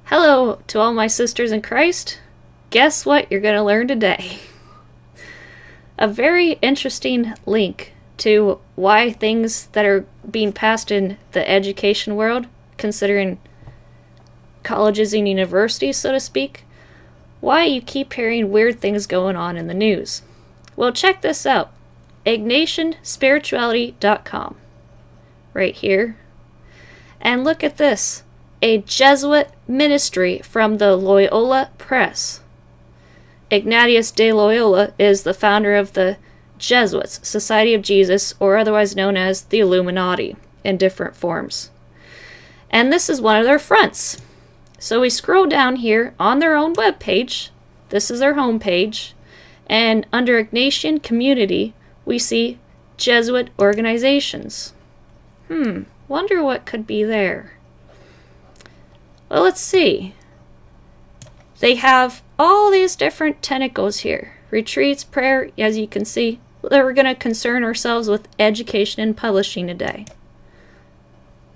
Hello to all my sisters in Christ. Guess what you're going to learn today? A very interesting link to why things that are being passed in the education world, considering colleges and universities, so to speak, why you keep hearing weird things going on in the news. Well, check this out. IgnatianSpirituality.com. Right here. And look at this. A Jesuit ministry from the Loyola Press. Ignatius de Loyola is the founder of the Jesuits, Society of Jesus, or otherwise known as the Illuminati, in different forms. And this is one of their fronts. So we scroll down here on their own webpage. This is their homepage. And under Ignatian Community, we see Jesuit organizations. Wonder what could be there. Well, let's see. They have all these different tentacles here. Retreats, prayer, as you can see. We're going to concern ourselves with education and publishing today.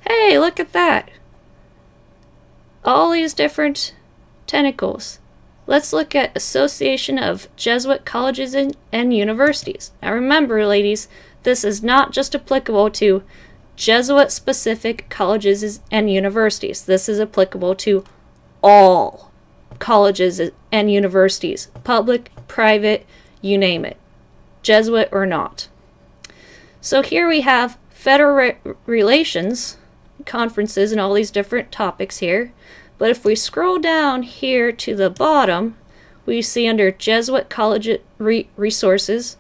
Hey, look at that. All these different tentacles. Let's look at Association of Jesuit Colleges and Universities. Now remember, ladies, this is not just applicable to Jesuit-specific colleges and universities. This is applicable to all colleges and universities. Public, private, you name it. Jesuit or not. So here we have federal relations, conferences, and all these different topics here. But if we scroll down here to the bottom, we see under Jesuit College Resources,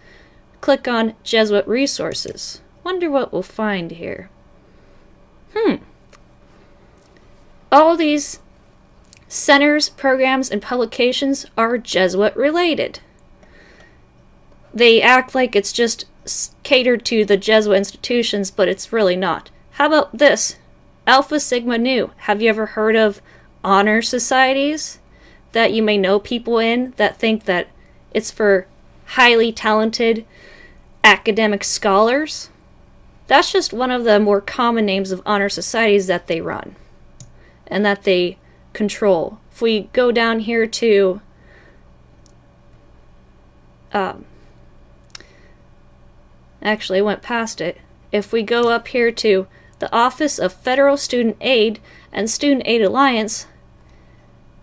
click on Jesuit Resources. Wonder what we'll find here. All these centers, programs, and publications are Jesuit related. They act like it's just catered to the Jesuit institutions, but it's really not. How about this? Alpha Sigma Nu. Have you ever heard of honor societies that you may know people in that think that it's for highly talented academic scholars? That's just one of the more common names of honor societies that they run and that they control. If we go down here to actually I went past it. If we go up here to the Office of Federal Student Aid and Student Aid Alliance,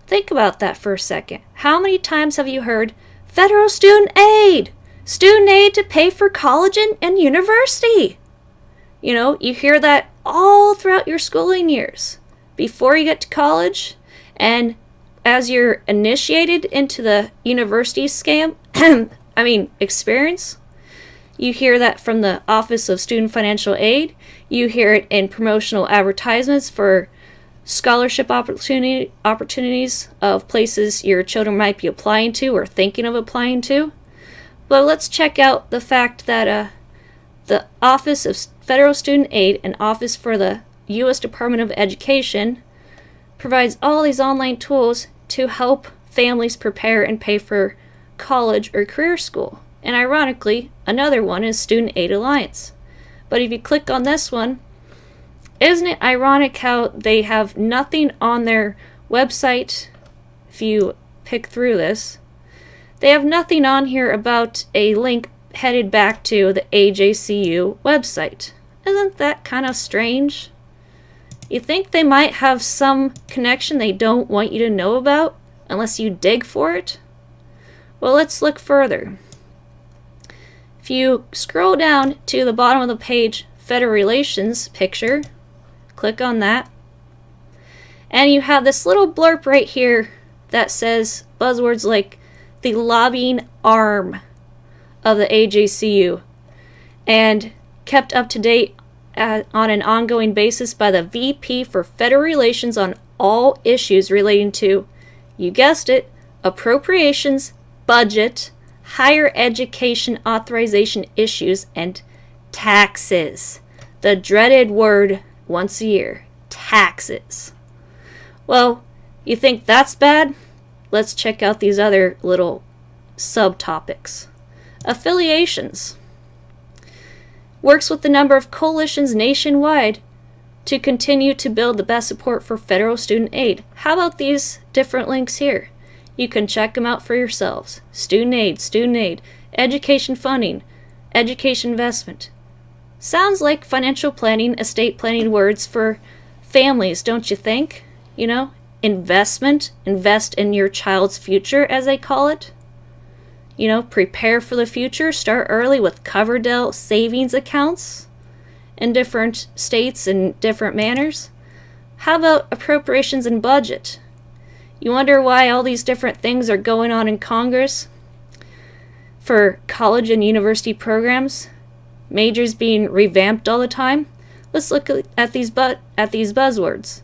think about that for a second. How many times have you heard federal student aid? Student aid to pay for college and university. You know, you hear that all throughout your schooling years. Before you get to college, and as you're initiated into the university scam, experience, you hear that from the Office of Student Financial Aid. You hear it in promotional advertisements for scholarship opportunities of places your children might be applying to or thinking of applying to. But let's check out the fact that the Office of Federal Student Aid and Office for the U.S. Department of Education provides all these online tools to help families prepare and pay for college or career school. And ironically, another one is Student Aid Alliance. But if you click on this one, isn't it ironic how they have nothing on their website? If you pick through this, they have nothing on here about a link headed back to the AJCU website. Isn't that kind of strange? You think they might have some connection they don't want you to know about unless you dig for it? Well, let's look further. If you scroll down to the bottom of the page, Federal Relations picture, click on that, and you have this little blurb right here that says buzzwords like the lobbying arm of the AJCU, and kept up to date on an ongoing basis by the VP for Federal Relations on all issues relating to, you guessed it, appropriations, budget, higher education authorization issues, and taxes. The dreaded word once a year, taxes. Well, you think that's bad? Let's check out these other little subtopics. Affiliations. Works with a number of coalitions nationwide to continue to build the best support for federal student aid. How about these different links here? You can check them out for yourselves. Student aid, education funding, education investment. Sounds like financial planning, estate planning words for families, don't you think? You know, investment, invest in your child's future, as they call it. You know, prepare for the future, start early with Coverdell savings accounts in different states and different manners. How about appropriations and budget? You wonder why all these different things are going on in Congress for college and university programs, majors being revamped all the time. Let's look at these buzzwords.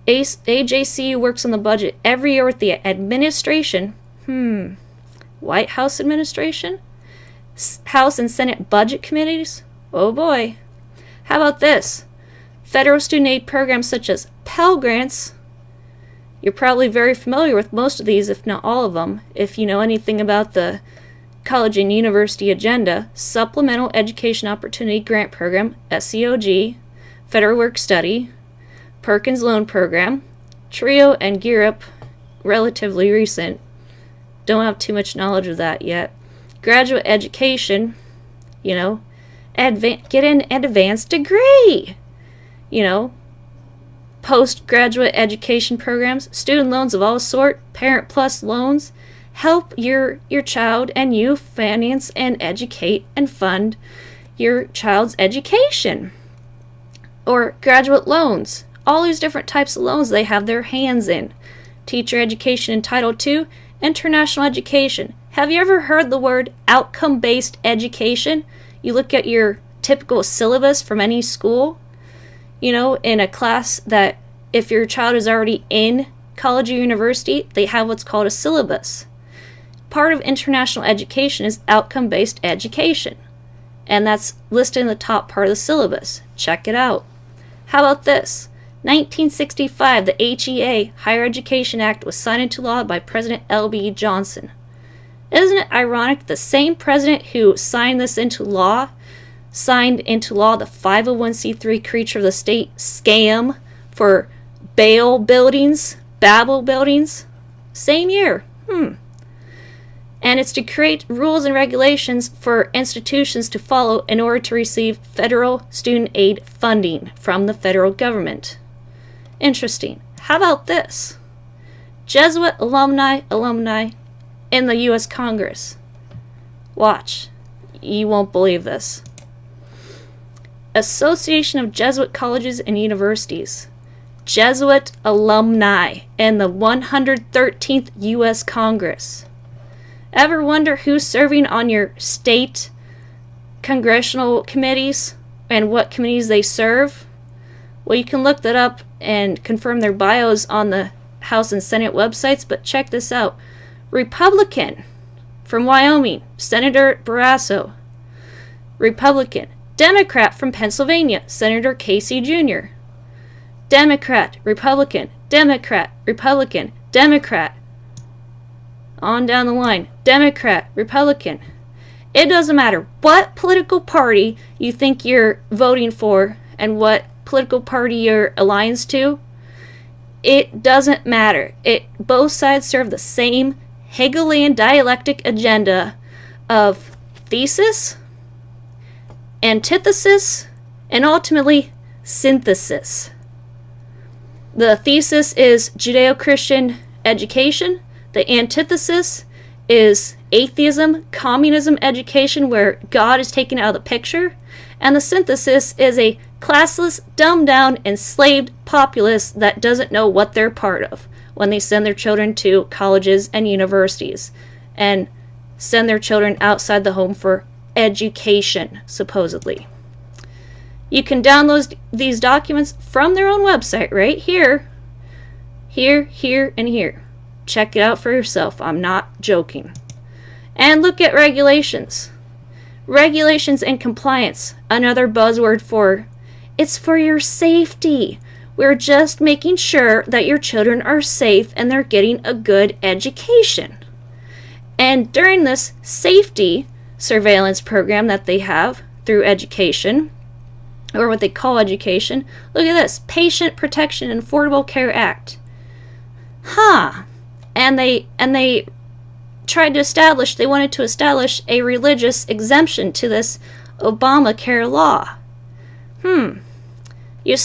AJCU works on the budget every year with the administration. White House administration? House and Senate budget committees? Oh boy. How about this? Federal student aid programs such as Pell Grants. You're probably very familiar with most of these, if not all of them, if you know anything about the college and university agenda. Supplemental Education Opportunity Grant Program, SEOG, Federal Work Study, Perkins Loan Program, TRIO and Gear Up, relatively recent. Don't have too much knowledge of that yet. Graduate education, you know, get an advanced degree, you know, postgraduate education programs, student loans of all sort, Parent Plus loans. Help your child and you finance and educate and fund your child's education. Or graduate loans. All these different types of loans they have their hands in. Teacher education in Title II, international education. Have you ever heard the word outcome-based education? You look at your typical syllabus from any school, you know, in a class that if your child is already in college or university, they have what's called a syllabus. Part of international education is outcome-based education, and that's listed in the top part of the syllabus. Check it out. How about this? 1965, the HEA, Higher Education Act, was signed into law by President L.B. Johnson. Isn't it ironic the same president who signed this into law signed into law the 501c3 creature of the state scam for Babel buildings? Same year. And it's to create rules and regulations for institutions to follow in order to receive federal student aid funding from the federal government. Interesting. How about this? Jesuit alumni in the U.S. Congress. Watch. You won't believe this. Association of Jesuit Colleges and Universities. Jesuit alumni in the 113th U.S. Congress. Ever wonder who's serving on your state congressional committees and what committees they serve? Well, you can look that up and confirm their bios on the House and Senate websites, but check this out. Republican from Wyoming, Senator Barrasso. Republican. Democrat from Pennsylvania, Senator Casey Jr. Democrat, Republican, Democrat, Republican, Democrat. On down the line. Democrat, Republican. It doesn't matter what political party you think you're voting for and what political party you're alliance to. It doesn't matter. Both sides serve the same Hegelian dialectic agenda of thesis, antithesis, and ultimately synthesis. The thesis is Judeo-Christian education. The antithesis is atheism, communism education where God is taken out of the picture. And the synthesis is a classless, dumbed-down, enslaved populace that doesn't know what they're part of when they send their children to colleges and universities and send their children outside the home for education, supposedly. You can download these documents from their own website right here. Here, and here. Check it out for yourself. I'm not joking. And look at regulations. Regulations and compliance. Another buzzword for it's for your safety. We're just making sure that your children are safe and they're getting a good education. And during this safety surveillance program that they have through education, or what they call education. Look at this, Patient Protection and Affordable Care Act. And they tried to establish, they wanted to establish a religious exemption to this Obamacare law. Are you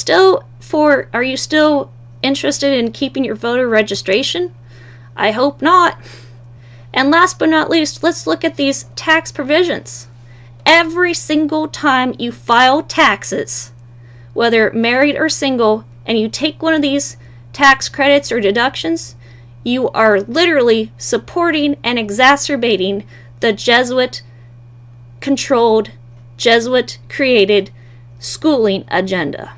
still interested in keeping your voter registration? I hope not. And last but not least, let's look at these tax provisions. Every single time you file taxes, whether married or single, and you take one of these tax credits or deductions, you are literally supporting and exacerbating the Jesuit-controlled, Jesuit-created schooling agenda.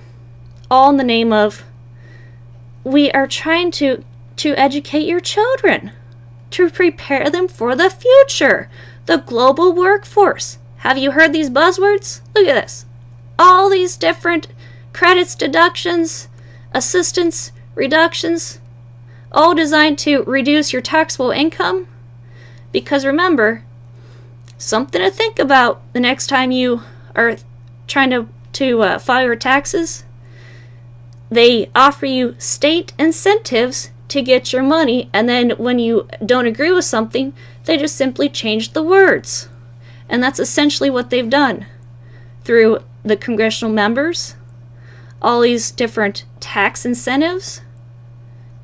All in the name of, we are trying to educate your children, to prepare them for the future, the global workforce. Have you heard these buzzwords? Look at this. All these different credits, deductions, assistance, reductions, all designed to reduce your taxable income. Because remember, something to think about the next time you are trying to file your taxes. They offer you state incentives to get your money, and then when you don't agree with something, they just simply change the words. And that's essentially what they've done through the congressional members, all these different tax incentives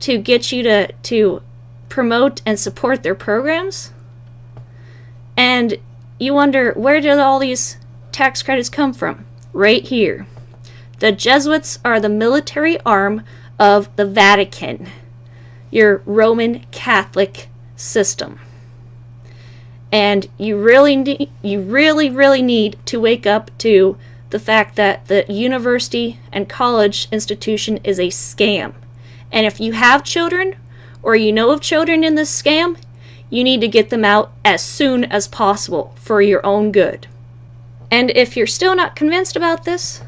to get you to promote and support their programs. And you wonder, where did all these tax credits come from? Right here. The Jesuits are the military arm of the Vatican, your Roman Catholic system. And you really need to wake up to the fact that the university and college institution is a scam. And if you have children, or you know of children in this scam, you need to get them out as soon as possible for your own good. And if you're still not convinced about this,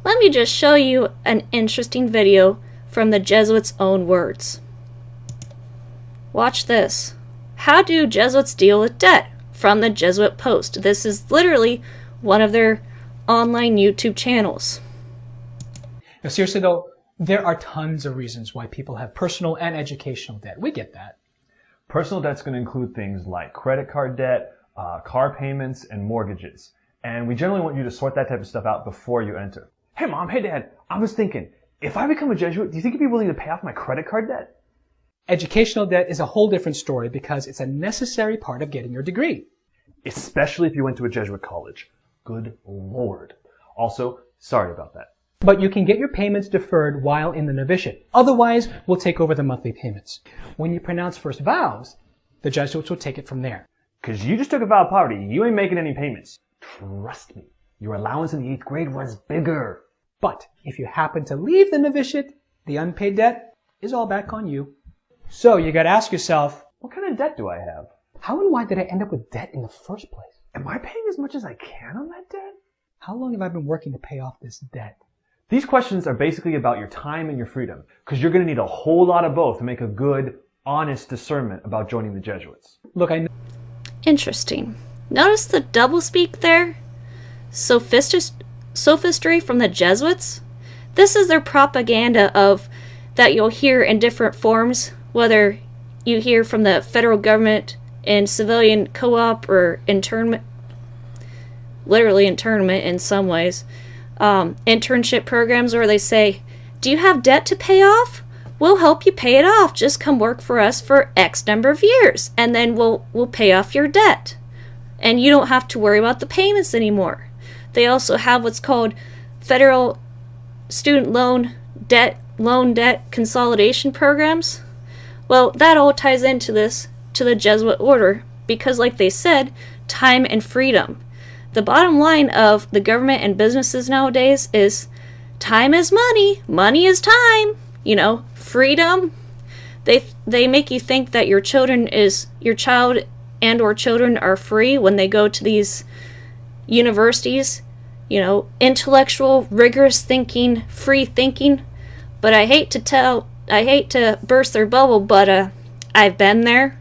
let me just show you an interesting video from the Jesuits' own words. Watch this. How do Jesuits deal with debt? From the Jesuit Post. This is literally one of their online YouTube channels. Now, seriously though, there are tons of reasons why people have personal and educational debt. We get that. Personal debt's going to include things like credit card debt, car payments, and mortgages. And we generally want you to sort that type of stuff out before you enter. Hey mom, hey dad, I was thinking, if I become a Jesuit, do you think you'd be willing to pay off my credit card debt? Educational debt is a whole different story because it's a necessary part of getting your degree. Especially if you went to a Jesuit college. Good Lord. Also, sorry about that. But you can get your payments deferred while in the novitiate. Otherwise, we'll take over the monthly payments. When you pronounce first vows, the Jesuits will take it from there. Because you just took a vow of poverty, you ain't making any payments. Trust me, your allowance in the 8th grade was bigger. But if you happen to leave the novitiate, the unpaid debt is all back on you. So you gotta ask yourself, what kind of debt do I have? how and why did I end up with debt in the first place? Am I paying as much as I can on that debt? How long have I been working to pay off this debt? These questions are basically about your time and your freedom, because you're going to need a whole lot of both to make a good, honest discernment about joining the Jesuits. Look, I know. Interesting. Notice the doublespeak there? Sophistry from the Jesuits? This is their propaganda of that you'll hear in different forms, whether you hear from the federal government in civilian co-op or internment, literally internment in some ways, internship programs where they say, do you have debt to pay off? We'll help you pay it off. Just come work for us for X number of years, and then we'll pay off your debt. And you don't have to worry about the payments anymore. They also have what's called federal student loan debt consolidation programs. Well, that all ties into this, to the Jesuit order, because like they said, time and freedom. The bottom line of the government and businesses nowadays is time is money, money is time, freedom. They make you think that your child and or children are free when they go to these universities, intellectual, rigorous thinking, free thinking. But I hate to burst their bubble, but I've been there.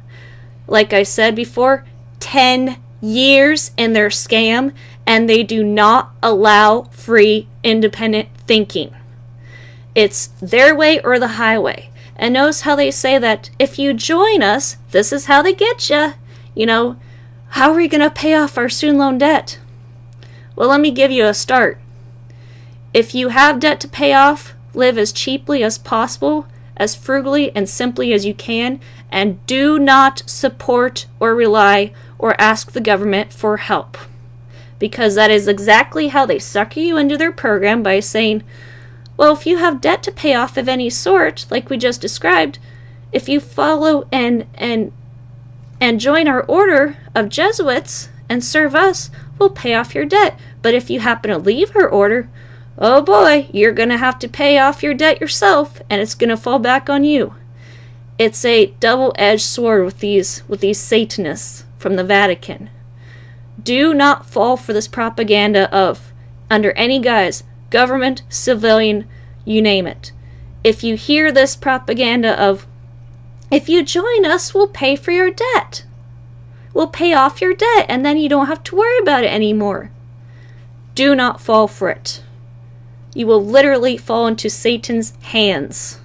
Like I said before, 10 years in their scam, and they do not allow free, independent thinking. It's their way or the highway. And notice how they say that if you join us, this is how they get you. You know, how are we going to pay off our student loan debt? Well, let me give you a start. If you have debt to pay off, live as cheaply as possible, as frugally and simply as you can, and do not support or rely or ask the government for help. Because that is exactly how they sucker you into their program by saying, well, if you have debt to pay off of any sort, like we just described, if you follow and join our order of Jesuits and serve us, we'll pay off your debt. But if you happen to leave her order, oh boy, you're going to have to pay off your debt yourself, and it's going to fall back on you. It's a double-edged sword with these Satanists from the Vatican. Do not fall for this propaganda of, under any guise, government, civilian, you name it. If you hear this propaganda of, if you join us, we'll pay for your debt. We'll pay off your debt, and then you don't have to worry about it anymore. Do not fall for it. You will literally fall into Satan's hands.